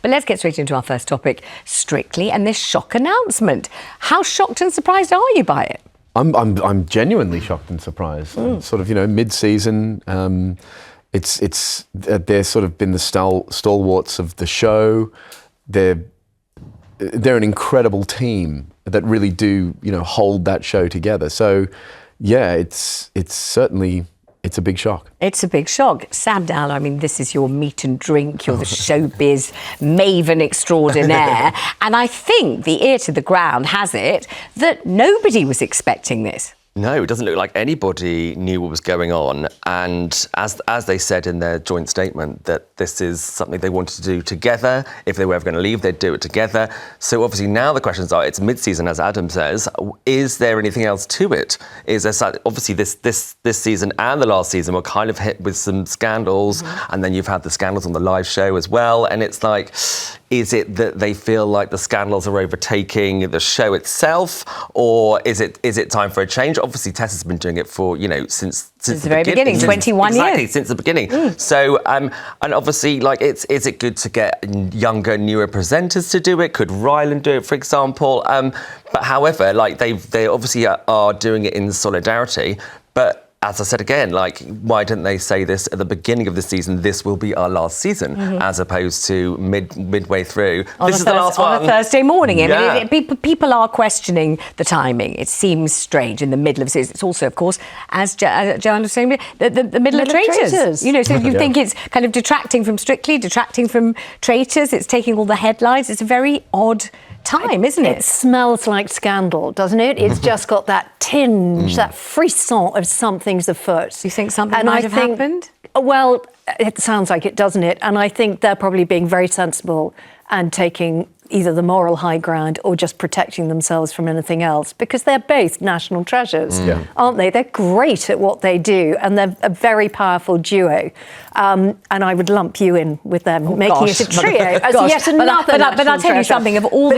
But let's get straight into our first topic, Strictly, and this shock announcement. How shocked and surprised are you by it? I'm genuinely shocked and surprised. Sort of, mid-season. They're sort of been the stalwarts of the show. They're an incredible team that really do, hold that show together. So, yeah, it's certainly. It's a big shock. It's a big shock. Sam Dowler, I mean, this is your meat and drink. You're the showbiz maven extraordinaire. And I think the ear to the ground has it that nobody was expecting this. No, it doesn't look like anybody knew what was going on. And as they said in their joint statement, that this is something they wanted to do together. If they were ever going to leave, they'd do it together. So obviously now the questions are, it's mid-season, as Adam says. Is there anything else to it? Is there obviously this season and the last season were kind of hit with some scandals, and then you've had the scandals on the live show as well. And it's like, is it that they feel like the scandals are overtaking the show itself, or is it time for a change? Obviously, Tess has been doing it for, since the very beginning, 21 years. Exactly, since the beginning. So, and obviously, is it good to get younger, newer presenters to do it? Could Ryland do it, for example? But however, they obviously are doing it in solidarity, but as I said again, why didn't they say this at the beginning of the season? This will be our last season, as opposed to midway through. This is the last one. On a Thursday morning. I mean, people are questioning the timing. It seems strange in the middle of the season. It's also, of course, as Joanna was saying, the middle of Traitors. So you think it's kind of detracting from Strictly, detracting from Traitors. It's taking all the headlines. It's a very odd time, isn't it? It smells like scandal, doesn't it? It's just got that tinge, that frisson of something's afoot. Do you think something might have happened? Well, it sounds like it, doesn't it? And I think they're probably being very sensible and taking either the moral high ground or just protecting themselves from anything else, because they're both national treasures, aren't they? They're great at what they do, and they're a very powerful duo. And I would lump you in with them, making it a trio as yet another But I'll tell you something, of all the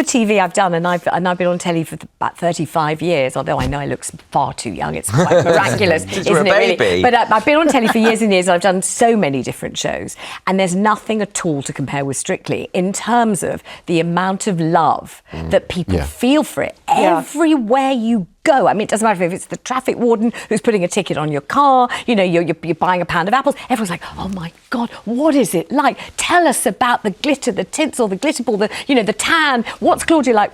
TV I've done, and I've been on telly for about 35 years, although I know I look far too young. It's quite miraculous, isn't it, really? But I've been on telly for years and years, and I've done so many different shows, and there's nothing at all to compare with Strictly in terms of the amount of love that people feel for it everywhere you go. I mean, it doesn't matter if it's the traffic warden who's putting a ticket on your car, you're buying a pound of apples. Everyone's like, oh my God, what is it like? Tell us about the glitter, the tinsel, the glitter ball, the tan. What's Claudia like?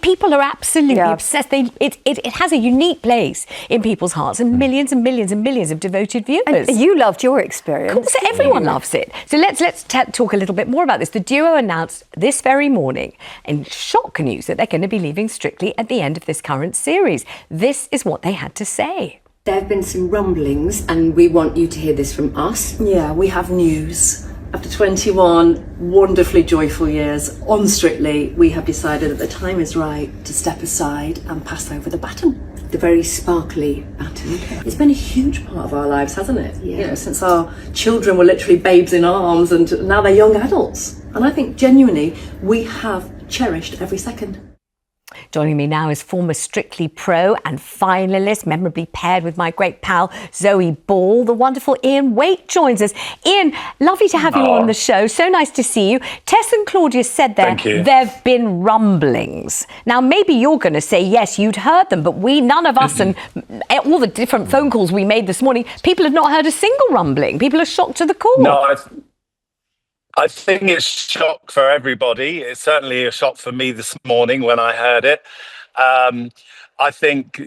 People are absolutely obsessed. It has a unique place in people's hearts, and millions and millions and millions of devoted viewers. And you loved your experience. Of course, everyone loves it. So let's talk a little bit more about this. The duo announced this very morning in shock news that they're going to be leaving Strictly at the end of this current series. This is what they had to say. There have been some rumblings, and we want you to hear this from us. Yeah, we have news. After 21 wonderfully joyful years on Strictly, we have decided that the time is right to step aside and pass over the baton. The very sparkly baton. It's been a huge part of our lives, hasn't it? Yeah. Since our children were literally babes in arms, and now they're young adults. And I think genuinely we have cherished every second. Joining me now is former Strictly pro and finalist, memorably paired with my great pal Zoe Ball. The wonderful Ian Waite joins us. Ian, lovely to have you on the show. So nice to see you. Tess and Claudia said there have been rumblings. Now, maybe you're going to say, yes, you'd heard them, but none of us and all the different phone calls we made this morning, people have not heard a single rumbling. People are shocked to the core. No, I think it's a shock for everybody. It's certainly a shock for me this morning when I heard it. I think,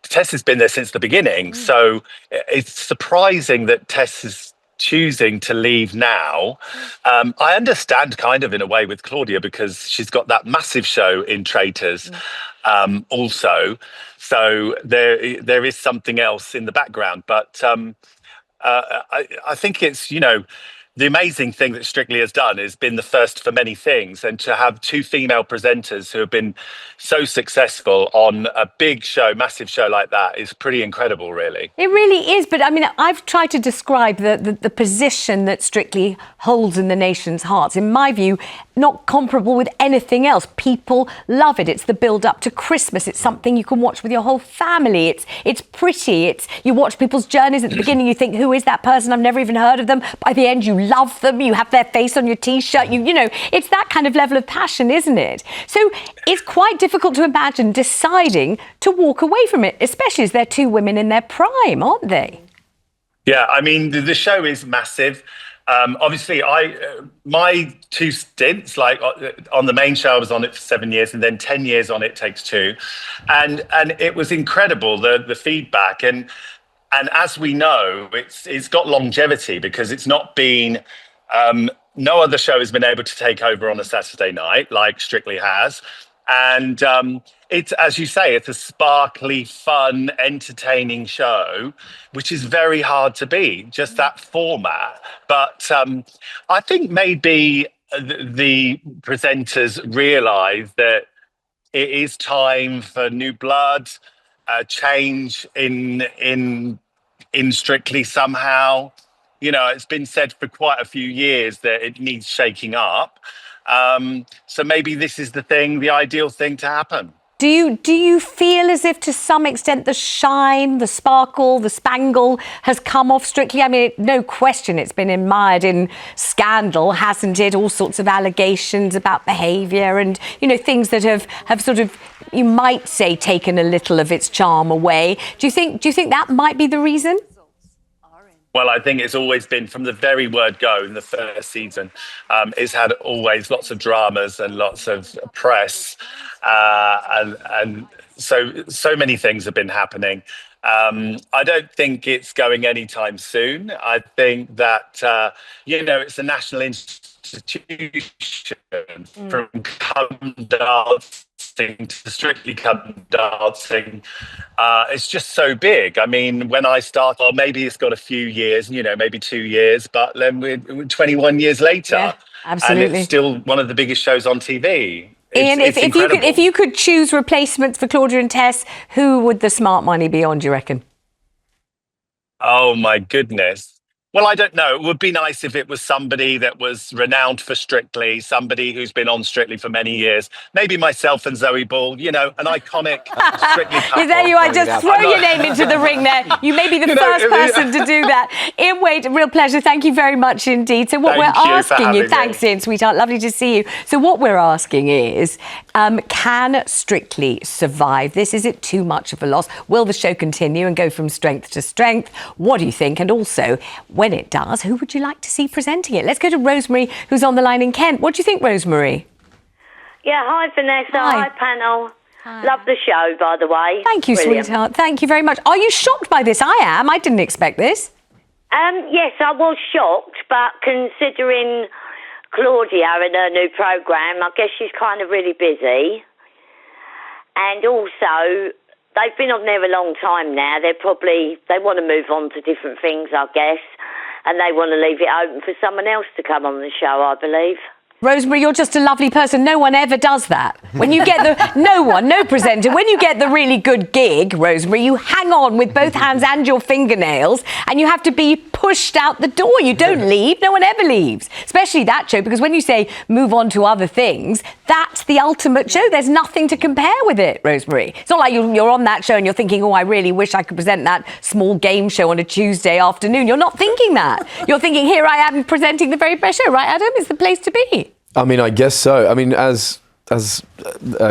Tess has been there since the beginning. So it's surprising that Tess is choosing to leave now. I understand kind of in a way with Claudia, because she's got that massive show in Traitors also. So there is something else in the background. But I think it's, the amazing thing that Strictly has done is been the first for many things, and to have two female presenters who have been so successful on a big show, massive show like that is pretty incredible, really. It really is. But I mean, I've tried to describe the position that Strictly holds in the nation's hearts. In my view, not comparable with anything else. People love it. It's the build up to Christmas. It's something you can watch with your whole family. It's pretty. You watch people's journeys. At the beginning you think, who is that person? I've never even heard of them. By the end you love them. You have their face on your T-shirt. You know, it's that kind of level of passion, isn't it? So it's quite difficult to imagine deciding to walk away from it, especially as they're two women in their prime, aren't they? Yeah, I mean, the show is massive. Obviously, my two stints, like on the main show, I was on it for 7 years, and then 10 years on It Takes Two, and it was incredible, the feedback, and as we know, it's got longevity because it's not been. No other show has been able to take over on a Saturday night like Strictly has. And it's, as you say, it's a sparkly, fun, entertaining show, which is very hard to beat, just that format. But I think maybe the presenters realise that it is time for new blood, change in Strictly somehow. You know, it's been said for quite a few years that it needs shaking up. So maybe this is the ideal thing to happen. Do you feel as if to some extent the shine, the sparkle, the spangle has come off Strictly? I mean, no question it's been mired in scandal, hasn't it? All sorts of allegations about behaviour and, you know, things that have sort of, you might say, taken a little of its charm away. Do you think that might be the reason? Well, I think it's always been, from the very word go in the first season, it's had always lots of dramas and lots of press, and so many things have been happening. I don't think it's going anytime soon. I think that, it's a national institution, from come dancing to Strictly Come Dancing. It's just so big. I mean, when I started, or maybe it's got a few years, maybe 2 years, but then we're 21 years later. Yeah, absolutely. And it's still one of the biggest shows on TV. Ian, if you could choose replacements for Claudia and Tess, who would the smart money be on, do you reckon? Oh, my goodness. Well, I don't know. It would be nice if it was somebody that was renowned for Strictly, somebody who's been on Strictly for many years. Maybe myself and Zoe Ball, an iconic Strictly couple. There you are, just throw your name into the ring there. You may be the first person to do that. Ian Wade, a real pleasure. Thank you very much indeed. So what we're asking you, thanks Ian, sweetheart, lovely to see you. So what we're asking is, can Strictly survive this? Is it too much of a loss? Will the show continue and go from strength to strength? What do you think? And also, when it does, who would you like to see presenting it? Let's go to Rosemary, who's on the line in Kent. What do you think, Rosemary? Yeah, hi, Vanessa. Hi, panel. Hi. Love the show, by the way. Thank you, Brilliant. sweetheart. Thank you very much. Are you shocked by this? I am. I didn't expect this. Yes, I was shocked, but considering Claudia and her new programme, I guess she's kind of really busy. And also, they've been on there a long time now. They want to move on to different things, I guess. And they want to leave it open for someone else to come on the show, I believe. Rosemary, you're just a lovely person. No one ever does that. When you get no presenter, when you get the really good gig, Rosemary, you hang on with both hands and your fingernails, and you have to be pushed out the door. You don't leave. No one ever leaves, especially that show, because when you say move on to other things, that's the ultimate show. There's nothing to compare with it, Rosemary. It's not like you're on that show and you're thinking, oh, I really wish I could present that small game show on a Tuesday afternoon. You're not thinking that. You're thinking, here I am presenting the very best show, right, Adam? It's the place to be. I mean, I guess so. I mean, as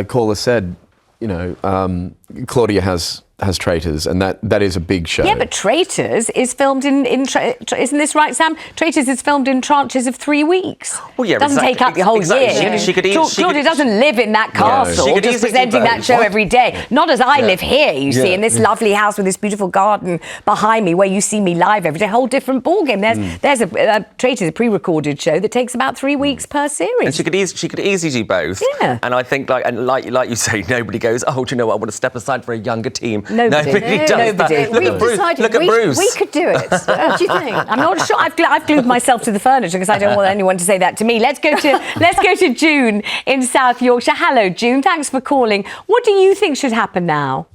caller said, Claudia has Traitors, and that is a big show. Yeah, but Traitors is filmed in isn't this right, Sam? Traitors is filmed in tranches of 3 weeks. Well, yeah, doesn't take up your whole year. Claudia doesn't live in that castle, just presenting that show every day. Not as I live here, you see, in this lovely house with this beautiful garden behind me, where you see me live every day. A whole different ballgame. There's a Traitors, a pre-recorded show that takes about 3 weeks per series. And she could easily do both. Yeah. And I think, like you say, nobody goes, oh, do you know what? I want to step aside for a younger team. Nobody does nobody. that. Look at Bruce. We could do it. What do you think? I'm not sure. I've glued myself to the furniture because I don't want anyone to say that to me. Let's go to June in South Yorkshire. Hello, June. Thanks for calling. What do you think should happen now?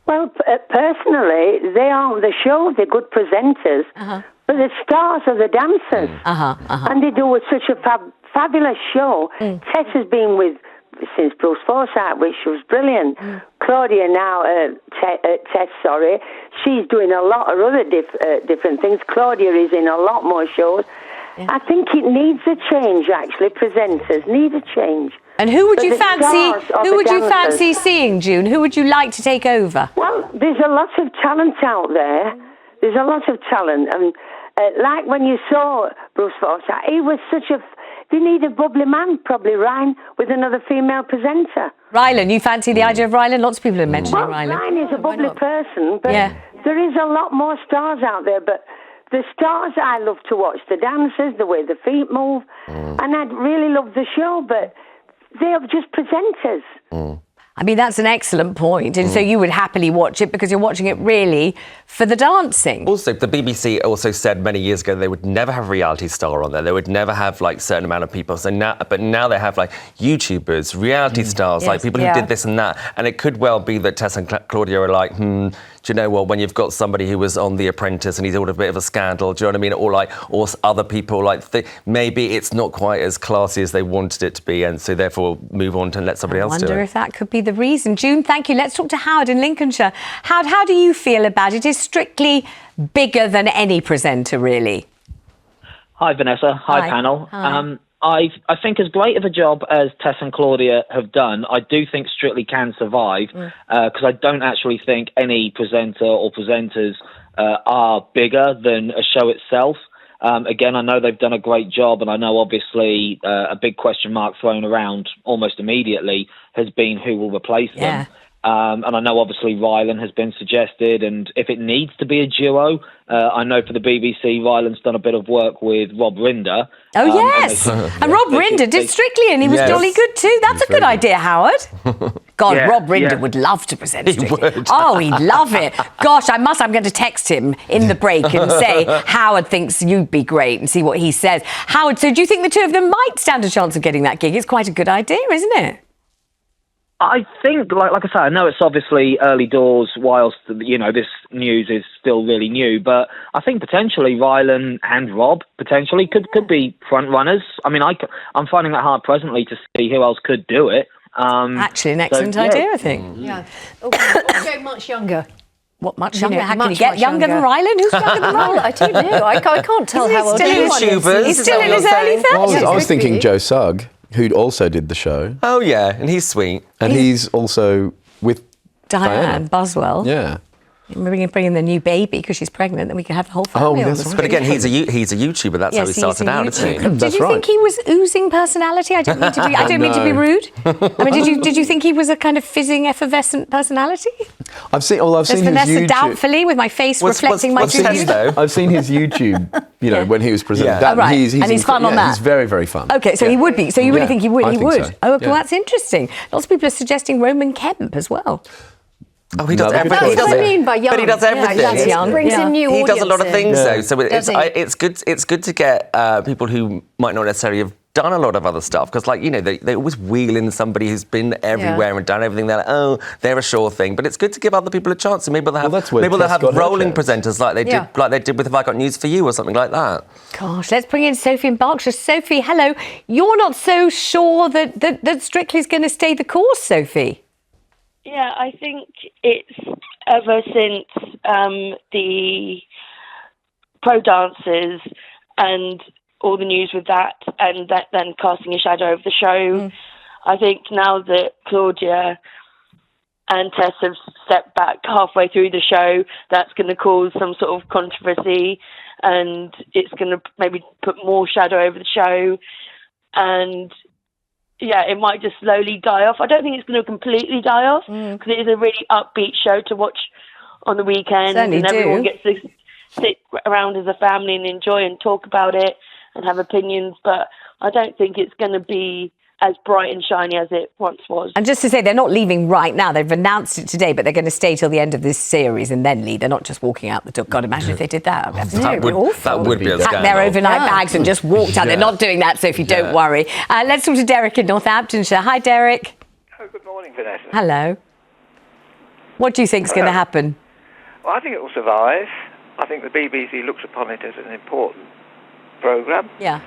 Well, personally, they are on the show. They're good presenters. but the stars are the dancers. And they do such a fabulous show. Tess has been with since Bruce Forsyth, which was brilliant. Claudia now, Tess, she's doing a lot of other different things. Claudia is in a lot more shows. I think it needs a change, actually. Presenters need a change. And who would you fancy? Who would you fancy seeing, June? Who would you like to take over? Well, there's a lot of talent out there. There's a lot of talent, and like when you saw Bruce Forsyth, he was such a. They need a bubbly man, probably Ryan, with another female presenter. Rylan, you fancy the idea of Rylan? Lots of people are mentioning Rylan. Ryan is a bubbly person, but there is a lot more stars out there. But the stars I love to watch, the dancers, the way the feet move, and I'd really love the show, but they are just presenters. I mean, that's an excellent point. And so you would happily watch it because you're watching it really for the dancing. Also, the BBC also said many years ago they would never have a reality star on there. They would never have like a certain amount of people. So now, but now they have like YouTubers, reality stars, like people who did this and that. And it could well be that Tess and Claudia are like, do you know what? When you've got somebody who was on The Apprentice and he's all a bit of a scandal, do you know what I mean? Or like, or other people like maybe it's not quite as classy as they wanted it to be, and so therefore move on to let somebody else do it. I wonder if that could be the reason. June, thank you. Let's talk to Howard in Lincolnshire. Howard, how do you feel about it? Is Strictly bigger than any presenter, really? Hi, Vanessa. Hi, panel. Hi. I think as great of a job as Tess and Claudia have done, I do think Strictly can survive because I don't actually think any presenter or presenters are bigger than a show itself. Again, I know they've done a great job, and I know obviously a big question mark thrown around almost immediately has been who will replace them. And I know obviously Rylan has been suggested, and if it needs to be a duo, I know for the BBC, Rylan's done a bit of work with Rob Rinder. Oh, yes. And Rob Rinder did Strictly, and he was jolly good too. That's a good idea, Howard. God, Rob Rinder would love to present Strictly. Oh, he'd love it. Gosh, I'm going to text him in the break and say, Howard thinks you'd be great, and see what he says. Howard, so do you think the two of them might stand a chance of getting that gig? It's quite a good idea, isn't it? I think, like I say, I know it's obviously early doors whilst, this news is still really new, but I think potentially Rylan and Rob potentially could be front runners. I mean, I'm finding that hard presently to see who else could do it. Actually, an excellent idea, I think. Yeah. Also much younger. What, much younger? How can you get younger than Rylan? Who's younger than Rylan? I don't know. I can't tell how old anyone is. He's still in his early 30s. Well, I was thinking Joe Sugg, who also did the show. Oh, yeah, and he's sweet. And he's also with Diane Boswell. Yeah. We're bringing the new baby because she's pregnant, then we can have the whole family on. But again, he's a YouTuber. That's how he started out, isn't he? Did you think he was oozing personality? I don't mean to be rude. I mean, did you think he was a kind of fizzing, effervescent personality? I've seen his Vanessa YouTube. Doubtfully with my face reflecting my tribute. I've seen his YouTube. When he was presenting. Yeah. Right. And he's fun on that. He's very, very fun. Okay, so he would be. So you really think he would? I think so. Oh, well, that's interesting. Lots of people are suggesting Roman Kemp as well. Oh, he does everything. That's what I mean by young. But he does everything. Yeah, young. Brings in new He does a lot of audiences. things, though. So it's good. It's good to get people who might not necessarily have done a lot of other stuff, because they always wheel in somebody who's been everywhere and done everything. They're like, oh, they're a sure thing. But it's good to give other people a chance. And maybe they'll have rolling presenters like they did with Have I Got News for You or something like that. Gosh, let's bring in Sophie in Berkshire. Sophie, hello. You're not so sure that Strictly's going to stay the course, Sophie? Yeah, I think it's ever since the pro dancers and all the news with that, and that then casting a shadow over the show. I think now that Claudia and Tess have stepped back halfway through the show, that's going to cause some sort of controversy, and it's going to maybe put more shadow over the show, and it might just slowly die off. I don't think it's going to completely die off, because it is a really upbeat show to watch on the weekend, and everyone gets to sit around as a family and enjoy and talk about it and have opinions. But I don't think it's going to be as bright and shiny as it once was. And just to say, they're not leaving right now. They've announced it today, but they're going to stay till the end of this series and then leave. They're not just walking out the door. God, imagine if they did that. That would be a packed their overnight bags and just walked out. They're not doing that, Sophie, don't worry. Let's talk to Derek in Northamptonshire. Hi, Derek. Oh, good morning, Vanessa. Hello. What do you think's going to happen? Well, I think it will survive. I think the BBC looks upon it as an important programme. Yeah.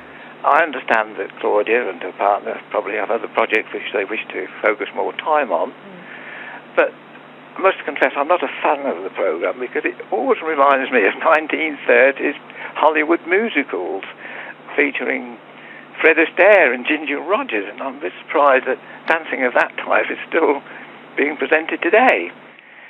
I understand that Claudia and her partner probably have other projects which they wish to focus more time on. But I must confess I'm not a fan of the programme because it always reminds me of 1930s Hollywood musicals featuring Fred Astaire and Ginger Rogers, and I'm a bit surprised that dancing of that type is still being presented today.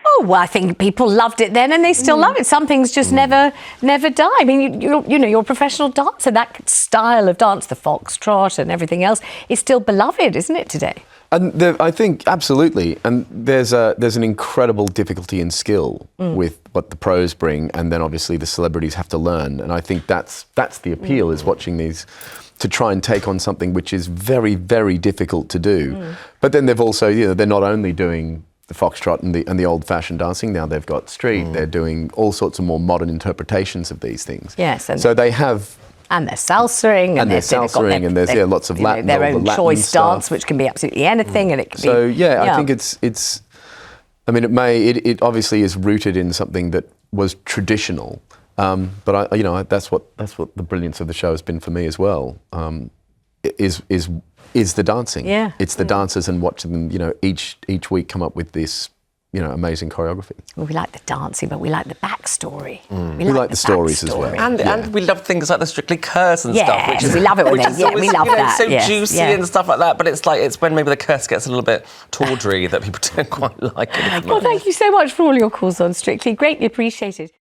Oh, well, I think people loved it then and they still love it. Some things just never die. I mean, you're a professional dancer. That style of dance, the foxtrot and everything else, is still beloved, isn't it, today? And I think absolutely, and there's an incredible difficulty and skill with what the pros bring, and then obviously the celebrities have to learn. And I think that's the appeal is watching these, to try and take on something which is very, very difficult to do. But then they've also, they're not only doing the foxtrot and the old-fashioned dancing. Now they've got street. They're doing all sorts of more modern interpretations of these things. Yes, and so they have. And they're salsering, and there's lots of Latin, their own Latin choice stuff. Dance, which can be absolutely anything, and it can so be. I think it's. I mean, it obviously is rooted in something that was traditional, but that's what the brilliance of the show has been for me as well. Is the dancing? Yeah, it's the dancers and watching them. Each week come up with this. Amazing choreography. Well, we like the dancing, but we like the backstory. We like the stories as well. And we love things like the Strictly Curse and stuff. Which is, we love it when we love that. So juicy and stuff like that, but it's when maybe the curse gets a little bit tawdry that people don't quite like it. Well, thank you so much for all your calls on Strictly. Greatly appreciated.